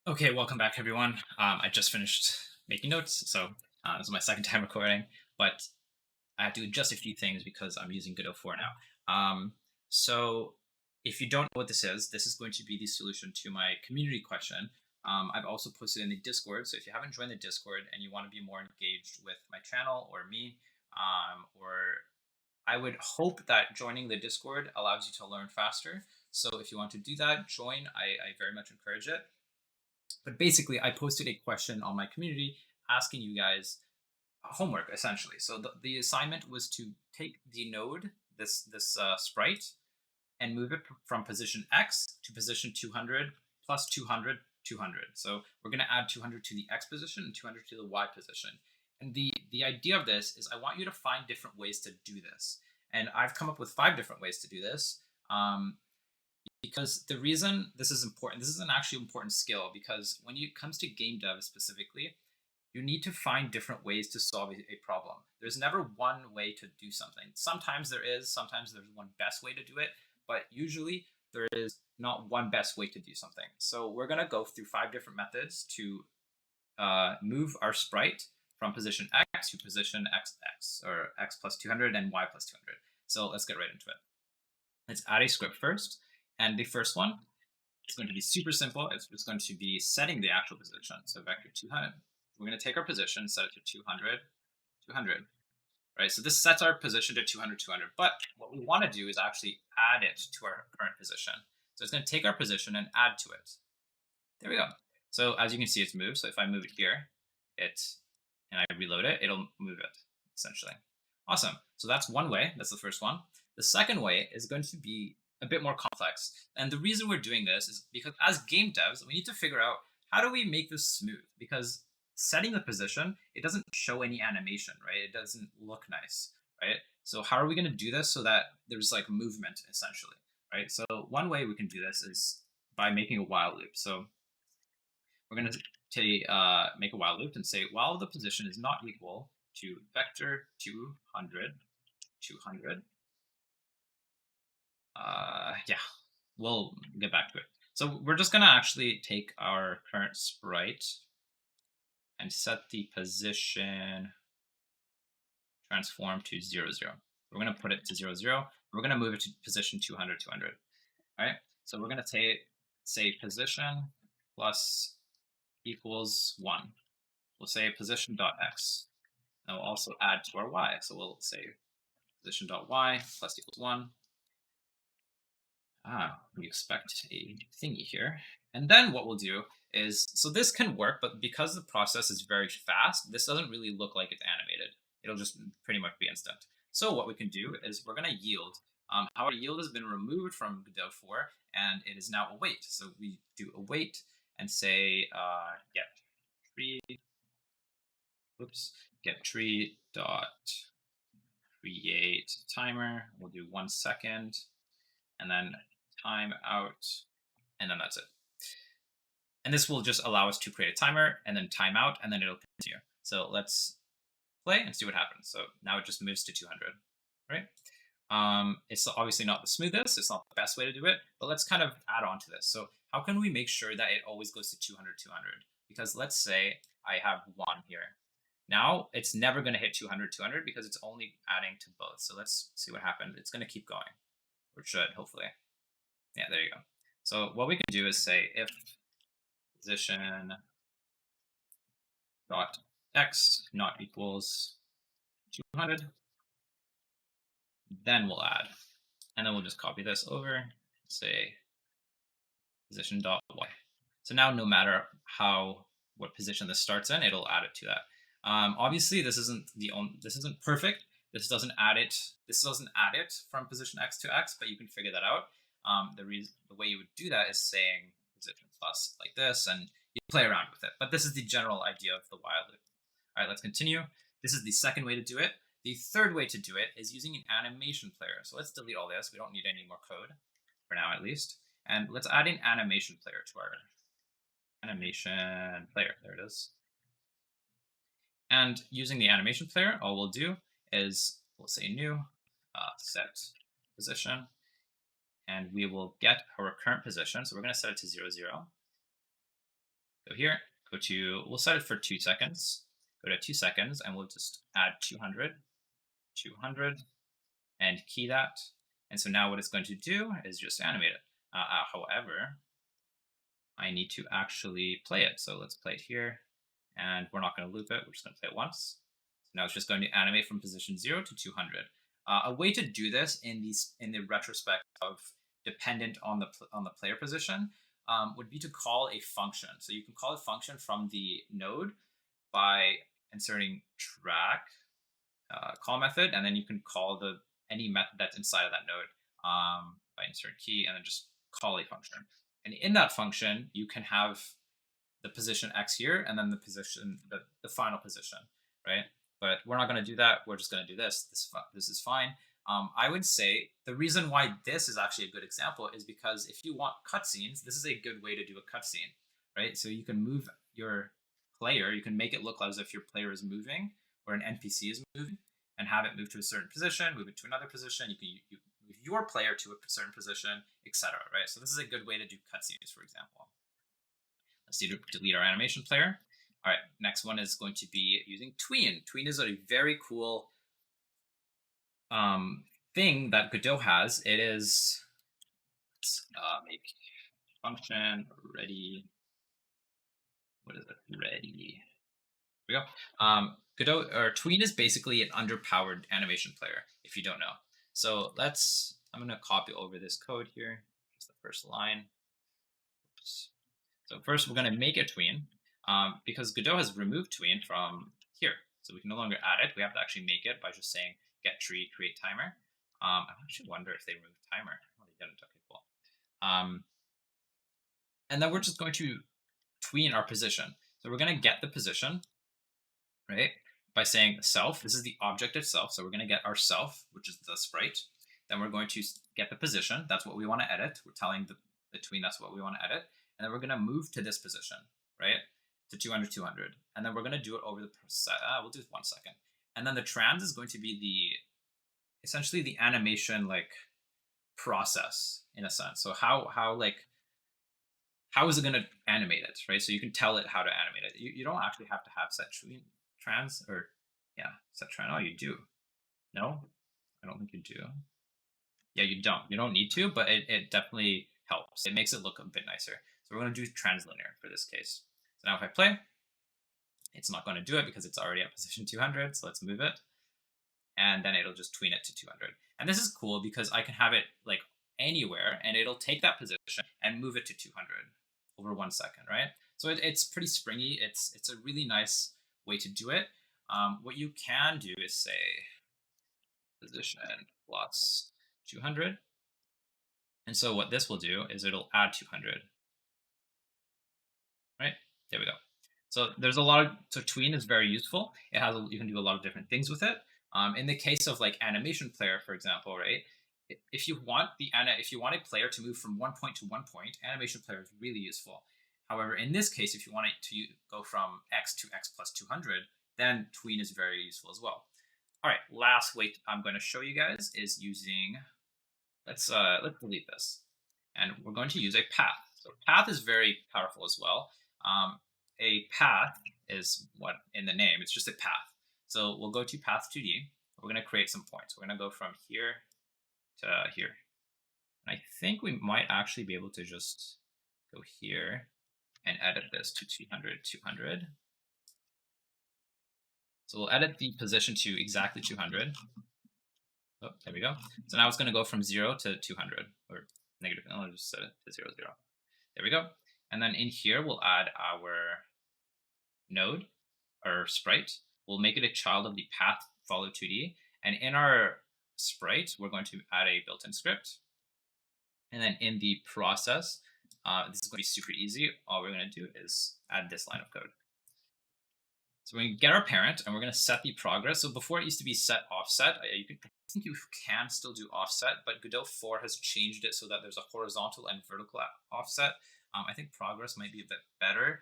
Okay, welcome back, everyone. I just finished making notes, so this is my second time recording, but I have to adjust a few things because I'm using Godot 4 now. So, if you don't know what this is going to be the solution to my community question. I've also posted in the Discord, so if you haven't joined the Discord and you want to be more engaged with my channel or me, or I would hope that joining the Discord allows you to learn faster. So, if you want to do that, join. I very much encourage it. But basically, I posted a question on my community asking you guys homework essentially. So the assignment was to take the node, this sprite, and move it from position X to position 200 plus 200, 200. So we're going to add 200 to the X position and 200 to the Y position. And the idea of this is I want you to find different ways to do this. And I've come up with 5 different ways to do this. Because the reason this is important, this is an actually important skill because when it comes to game dev specifically, you need to find different ways to solve a problem. There's never one way to do something. Sometimes there's one best way to do it, but usually there is not one best way to do something. So we're going to go through 5 different methods to move our sprite from position X to position XX, or X plus 200 and Y plus 200. So let's get right into it. Let's add a script first. And the first one is going to be super simple. It's just going to be setting the actual position. So vector 200. We're going to take our position, set it to 200, 200. Right? So this sets our position to 200, 200. But what we want to do is actually add it to our current position. So it's going to take our position and add to it. There we go. So as you can see, it's moved. So if I move it here, and I reload it, it'll move it, essentially. Awesome. So that's one way. That's the first one. The second way is going to be a bit more complex. And the reason we're doing this is because as game devs, we need to figure out how do we make this smooth? Because setting the position, it doesn't show any animation, right? It doesn't look nice, right? So how are we going to do this so that there's like movement, essentially, right? So one way we can do this is by making a while loop. So we're going to make a while loop and say while the position is not equal to vector 200, 200. Yeah, we'll get back to it. So we're just going to actually take our current sprite and set the position transform to 0, 0. We're going to put it to 0, 0. We're going to move it to position 200, 200. All right. So we're going to say position plus equals 1. We'll say position dot x. And we'll also add to our y. So we'll say position dot y plus equals 1. We expect a thingy here. And then what we'll do is, so this can work, but because the process is very fast, this doesn't really look like it's animated. It'll just pretty much be instant. So what we can do is we're going to yield. Our yield has been removed from Godot 4, and it is now await. So we do await and say get tree, get tree dot create timer. We'll do 1 second, and then time out, and then that's it. And this will just allow us to create a timer and then time out, and then it'll continue. So let's play and see what happens. So now it just moves to 200, right? It's obviously not the smoothest, it's not the best way to do it, but let's kind of add on to this. So how can we make sure that it always goes to 200, 200? Because let's say I have 1 here. Now it's never going to hit 200, 200 because it's only adding to both. So let's see what happens. It's going to keep going, or it should, hopefully. Yeah, there you go. So what we can do is say if position dot x not equals 200, then we'll add. And then we'll just copy this over, say position dot y. So now no matter what position this starts in, it'll add it to that. Obviously, this isn't perfect. This doesn't add it. This doesn't add it from position x to x, but you can figure that out. The way you would do that is saying position plus like this, and you play around with it. But this is the general idea of the while loop. All right, let's continue. This is the second way to do it. The third way to do it is using an animation player. So let's delete all this. We don't need any more code for now, at least. And let's add an animation player to our animation player. There it is. And using the animation player, all we'll do is we'll say new set position, and we will get our current position. So we're going to set it to 0, 0. Go here, go to, we'll set it for 2 seconds. Go to 2 seconds and we'll just add 200, 200, and key that. And so now what it's going to do is just animate it. However, I need to actually play it. So let's play it here. And we're not going to loop it. We're just going to play it once. So now it's just going to animate from position 0 to 200. A way to do this in the retrospect of dependent on the player position would be to call a function. So you can call a function from the node by inserting track call method, and then you can call any method that's inside of that node by insert key, and then just call a function. And in that function, you can have the position X here, and then the position, the final position, right? But we're not going to do that. We're just going to do this. This is fine. I would say the reason why this is actually a good example is because if you want cutscenes, this is a good way to do a cutscene, right? So you can move your player, you can make it look as if your player is moving or an NPC is moving, and have it move to a certain position, move it to another position. You can move your player to a certain position, etc. Right? So this is a good way to do cutscenes, for example. Let's delete our animation player. All right, next one is going to be using Tween. Tween is a very cool thing that Godot has. It is make function ready. What is it? Ready. Here we go. Godot or Tween is basically an underpowered animation player, if you don't know. So I'm going to copy over this code here. Just the first line. Oops. So first we're going to make a Tween because Godot has removed Tween from here. So we can no longer add it. We have to actually make it by just saying get tree, create timer. I actually wonder if they removed timer. Oh, they didn't. Okay, cool. And then we're just going to Tween our position. So we're going to get the position, right, by saying self. This is the object itself. So we're going to get our self, which is the sprite. Then we're going to get the position. That's what we want to edit. We're telling the Tween that's what we want to edit. And then we're going to move to this position, right, to 200, 200. And then we're going to do it over the we'll do it 1 second. And then the trans is going to be essentially the animation process in a sense. So how is it going to animate it, right? So you can tell it how to animate it. You don't actually have to have set trans or set trans. Oh, you do. No, I don't think you do. Yeah, you don't. You don't need to, but it definitely helps. It makes it look a bit nicer. So we're going to do translinear for this case. So now if I play, it's not going to do it because it's already at position 200. So let's move it. And then it'll just Tween it to 200. And this is cool because I can have it anywhere and it'll take that position and move it to 200 over 1 second, right? So it's pretty springy. It's a really nice way to do it. What you can do is say position plus 200. And so what this will do is it'll add 200. Right? There we go. So there's a lot of, so Tween is very useful. You can do a lot of different things with it. In the case of animation player, for example, right? If you want a player to move from one point to one point, animation player is really useful. However, in this case, if you want it to go from X to X plus 200, then Tween is very useful as well. All right, last way I'm going to show you guys is using, let's delete this. And we're going to use a path. So path is very powerful as well. A path is what in the name, it's just a path. So we'll go to path 2D. We're going to create some points. We're going to go from here to here. And I think we might actually be able to just go here and edit this to 200, 200. So we'll edit the position to exactly 200. Oh, there we go. So now it's going to go from 0 to 200, or negative. I'll just set it to 0, 0. There we go. And then in here, we'll add our node, or sprite. We'll make it a child of the path follow 2D. And in our sprite, we're going to add a built-in script. And then in the process, this is going to be super easy. All we're going to do is add this line of code. So we're going to get our parent, and we're going to set the progress. So before it used to be set offset. I think you can still do offset, but Godot 4 has changed it so that there's a horizontal and vertical offset. I think progress might be a bit better.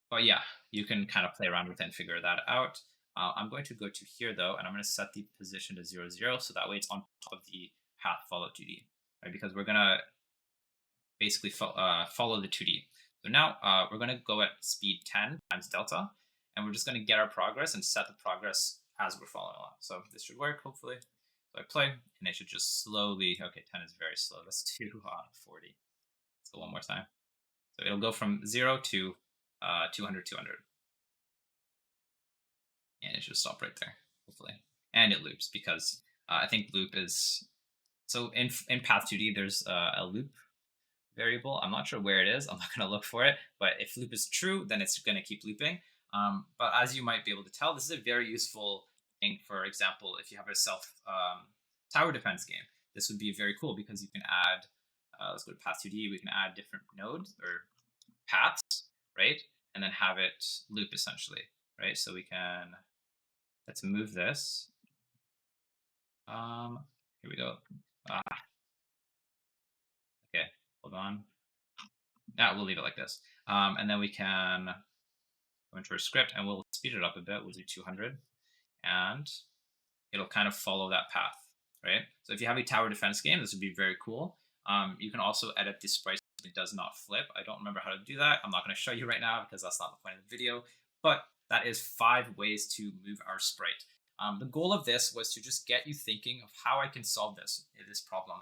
But yeah, you can kind of play around with it and figure that out. I'm going to go to here though, and I'm going to set the position to 0, 0, so that way it's on top of the path follow 2D, right? Because we're going to basically follow the 2D. So now we're going to go at speed 10 times delta, and we're just going to get our progress and set the progress as we're following along. So this should work, hopefully. So I play, and it should just slowly, okay, 10 is very slow. Let's do 40. Let's go one more time. So it'll go from 0 to 200, 200. And it should stop right there, hopefully. And it loops because I think loop is, so in Path 2D, there's a loop variable. I'm not sure where it is. I'm not going to look for it. But if loop is true, then it's going to keep looping. But as you might be able to tell, this is a very useful thing. For example, if you have a self tower defense game, this would be very cool because you can add, let's go to Path 2D, we can add different nodes or paths, right? And then have it loop essentially, right? So we can, let's move this. Here we go. Okay, hold on. Now we'll leave it like this. And then we can go into our script and we'll speed it up a bit. We'll do 200 and it'll kind of follow that path, right? So if you have a tower defense game, this would be very cool. You can also edit the sprite so it does not flip. I don't remember how to do that. I'm not going to show you right now because that's not the point of the video, but that is 5 ways to move our sprite. The goal of this was to just get you thinking of how I can solve this problem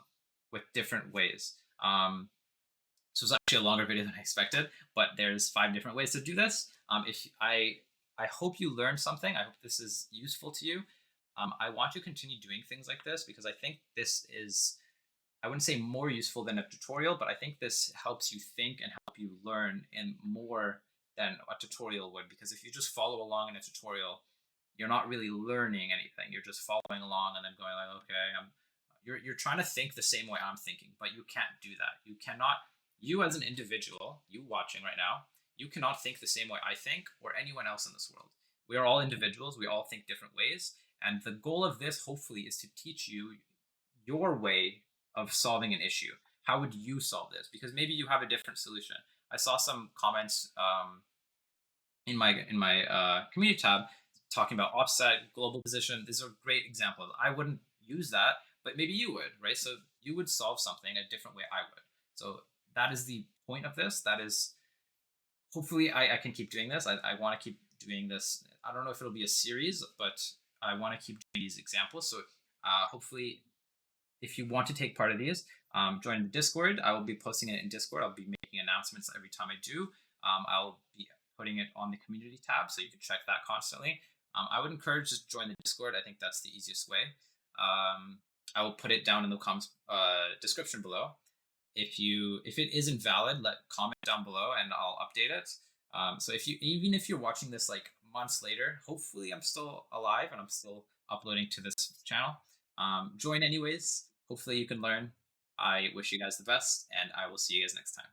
with different ways. So it's actually a longer video than I expected, but there's 5 different ways to do this. If I hope you learned something. I hope this is useful to you. I want to continue doing things like this because I think this is, I wouldn't say more useful than a tutorial, but I think this helps you think and help you learn in more than a tutorial would. Because if you just follow along in a tutorial, you're not really learning anything. You're just following along and then going like, okay, you're trying to think the same way I'm thinking, but you can't do that. You cannot, you as an individual, you watching right now, you cannot think the same way I think or anyone else in this world. We are all individuals. We all think different ways. And the goal of this, hopefully, is to teach you your way of solving an issue. How would you solve this? Because maybe you have a different solution. I saw some comments in my community tab talking about offset, global position. These are great examples. I wouldn't use that, but maybe you would, right? So you would solve something a different way I would. So that is the point of this. That is, hopefully I can keep doing this. I want to keep doing this. I don't know if it'll be a series, but I want to keep doing these examples. So hopefully, if you want to take part of these, join the Discord. I will be posting it in Discord. I'll be making announcements every time I do. I'll be putting it on the community tab, so you can check that constantly. I would encourage just join the Discord. I think that's the easiest way. I will put it down in the comments description below. If it is invalid, comment down below and I'll update it. So even if you're watching this like months later, hopefully I'm still alive and I'm still uploading to this channel. Join anyways. Hopefully you can learn. I wish you guys the best, and I will see you guys next time.